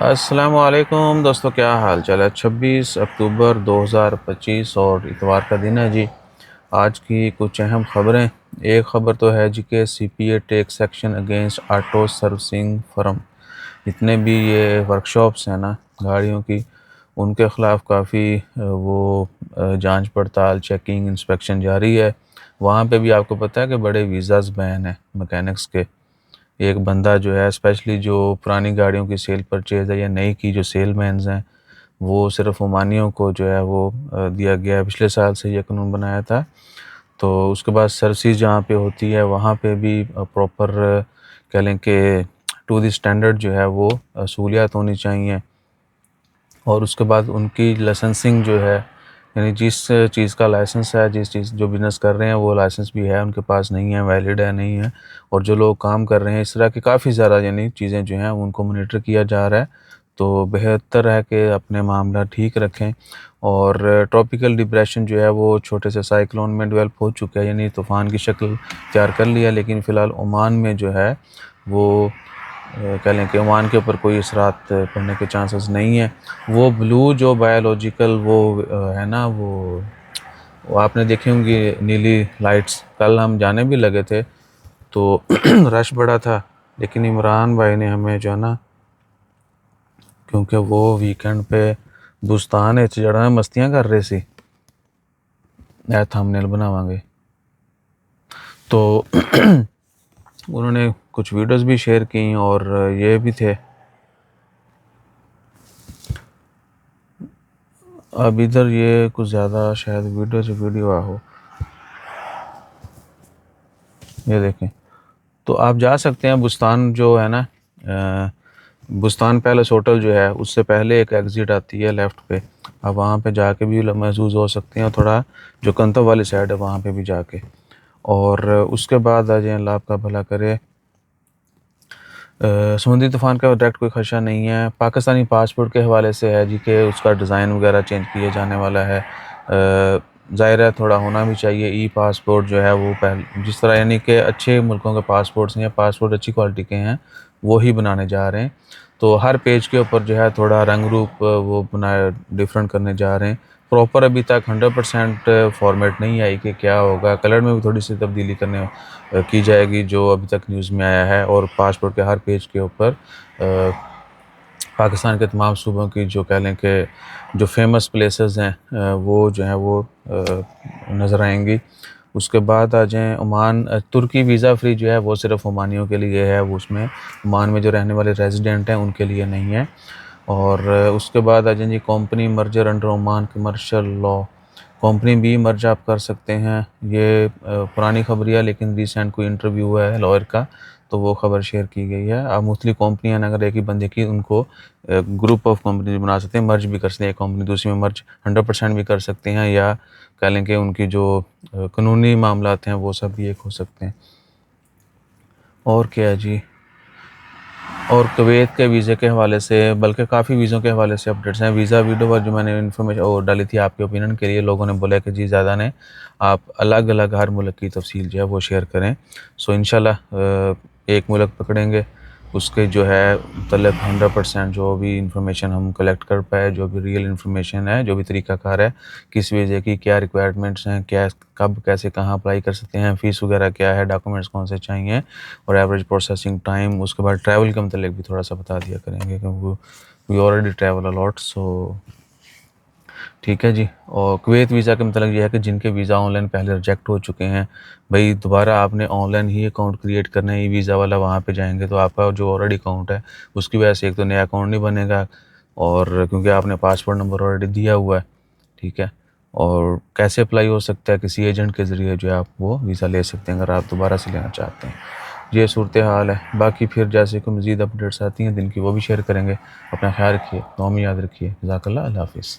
अस्सलाम वालेकुम दोस्तों, क्या हाल चाल है। 26 अक्टूबर 2025 और इतवार का दिन है जी। आज की कुछ अहम ख़बरें। एक ख़बर तो है जी के CPA takes action against auto servicing firm. जितने भी ये वर्कशॉप्स हैं ना गाड़ियों की, उनके ख़िलाफ़ काफ़ी वो जांच पड़ताल, चेकिंग, इंस्पेक्शन जारी है। वहाँ पे भी आपको पता है कि बड़े वीज़ाज़ बैन हैं मैकेनिक्स के। एक बंदा जो है स्पेशली जो पुरानी गाड़ियों की सेल परचेज़ है या नई की जो सेलमैन्स हैं, वो सिर्फ ओमानियों को जो है वो दिया गया है। पिछले साल से ये कानून बनाया था। तो उसके बाद सर्विसेज जहाँ पे होती है वहाँ पे भी प्रॉपर कह लें कि टू द स्टैंडर्ड जो है वो सहूलियात होनी चाहिए। और उसके बाद उनकी लाइसेंसिंग जो है, यानी जिस चीज़ का लाइसेंस है, जिस चीज़ जो बिज़नेस कर रहे हैं वो लाइसेंस भी है उनके पास, नहीं है, वैलिड है, नहीं है। और जो लोग काम कर रहे हैं इस तरह की काफ़ी ज़्यादा यानी चीज़ें जो हैं उनको मॉनिटर किया जा रहा है। तो बेहतर है कि अपने मामला ठीक रखें। और ट्रॉपिकल डिप्रेशन जो है वो छोटे से साइक्लोन में डेवलप हो चुका है, यानी तूफ़ान की शक्ल तैयार कर लिया। लेकिन फ़िलहाल ओमान में जो है वो कह लें कि ओमान के ऊपर कोई असरात पड़ने के चांसेस नहीं है। वो ब्लू जो बायोलॉजिकल वो है ना, वो आपने देखी होंगी नीली लाइट्स। कल हम जाने भी लगे थे तो रश बड़ा था, लेकिन इमरान भाई ने हमें जो है ना, क्योंकि वो वीकेंड पे बुस्तान है जड़ा मस्तियां कर रहे सी, ए थंबनेल बनावांगे तो उन्होंने कुछ वीडियोस भी शेयर की और ये भी थे। अब इधर ये कुछ ज़्यादा शायद वीडियो आहो, ये देखें। तो आप जा सकते हैं बुस्तान जो है ना, बुस्तान पैलेस होटल जो है उससे पहले एक एग्ज़िट आती है लेफ़्ट पे। आप वहाँ पे जाके भी महसूस हो सकते हैं, और थोड़ा जो कंतव वाली साइड है वहाँ पे भी जाके। और उसके बाद आ जाए, अल्लाह आपका भला करे। समुद्री तूफ़ान का डायरेक्ट कोई खदशा नहीं है। पाकिस्तानी पासपोर्ट के हवाले से है जी कि उसका डिज़ाइन वगैरह चेंज किया जाने वाला है। ज़ाहिर है थोड़ा होना भी चाहिए। ई पासपोर्ट जो है वो पहले जिस तरह यानी कि अच्छे मुल्कों के पासपोर्ट्स हैं, पासपोर्ट अच्छी क्वालिटी के हैं, वो ही बनाने जा रहे हैं। तो हर पेज के ऊपर जो है थोड़ा रंग रूप वो बनाए डिफरेंट करने जा रहे हैं। प्रॉपर अभी तक 100% फॉर्मेट नहीं आई कि क्या होगा। कलर में भी थोड़ी सी तब्दीली की जाएगी जो अभी तक न्यूज़ में आया है। और पासपोर्ट के हर पेज के ऊपर पाकिस्तान के तमाम सूबों की जो कह लें कि जो फेमस प्लेसेस हैं वो जो है वो नज़र आएंगी। उसके बाद आ जाएँ ओमान। तुर्की वीज़ा फ्री जो है वो सिर्फ ओमानियों के लिए है, वो उसमें ओमान में जो रहने वाले रेजिडेंट हैं उनके लिए नहीं है। और उसके बाद आ जाएँ जी company merger under Oman commercial law. Company भी मर्ज आप कर सकते हैं। ये पुरानी खबरिया, लेकिन रिसेंट कोई इंटरव्यू हुआ है लॉयर का, तो वो खबर शेयर की गई है। आप मुख्तलिफ कंपनियाँ अगर एक ही बंदे की, उनको ग्रुप ऑफ कंपनी बना सकते हैं, मर्ज भी कर सकते हैं। एक कंपनी दूसरी में मर्ज 100% भी कर सकते हैं, या कह लें कि उनकी जो कानूनी मामलात हैं वो सब भी एक हो सकते हैं। और क्या है जी। और कुवैत के वीज़े के हवाले से, बल्कि काफ़ी वीज़ों के हवाले से अपडेट्स हैं। वीज़ा वीडियो पर जो मैंने इन्फॉर्मेशन वो डाली थी आपके ओपिनियन के लिए, लोगों ने बोला कि जी ज़्यादा ने आप अलग अलग हर मुल्क की तफसील जो है वो शेयर करें। सो इंशाल्लाह एक मुल्क पकड़ेंगे, उसके जो है मतलब 100% जो भी इंफॉर्मेशन हम कलेक्ट कर पाए, जो भी रियल इंफॉर्मेशन है, जो भी तरीक़ाकार है, किस वीज़े की क्या रिक्वायरमेंट्स हैं, क्या कब कैसे कहाँ अप्लाई कर सकते हैं, फ़ीस वगैरह क्या है, डॉक्यूमेंट्स कौन से चाहिए, और एवरेज प्रोसेसिंग टाइम। उसके बाद ट्रैवल के मतलब भी थोड़ा सा बता दिया करेंगे, क्योंकि वी ऑलरेडी ट्रैवल अलॉट। सो ठीक है जी। और कुवैत वीज़ा का मतलब ये है कि जिनके वीज़ा ऑनलाइन पहले रिजेक्ट हो चुके हैं, भाई दोबारा आपने ऑनलाइन ही अकाउंट क्रिएट करना है। ई वीज़ा वाला वहाँ पे जाएंगे तो आपका जो ऑलरेडी अकाउंट है उसकी वजह से एक तो नया अकाउंट नहीं बनेगा, और क्योंकि आपने पासपोर्ट नंबर ऑलरेडी दिया हुआ है, ठीक है। और कैसे अप्लाई हो सकता है, किसी एजेंट के ज़रिए जो है आप वो वीज़ा ले सकते हैं अगर आप दोबारा से लेना चाहते हैं। ये सूरत हाल है। बाकी फिर जैसे कोई मज़ीद अपडेट्स आती हैं दिन की, वो भी शेयर करेंगे। अपना ख्याल रखिए, दुआ में याद रखिए। जज़ाकल्लाह, अल्लाह हाफ़िज़।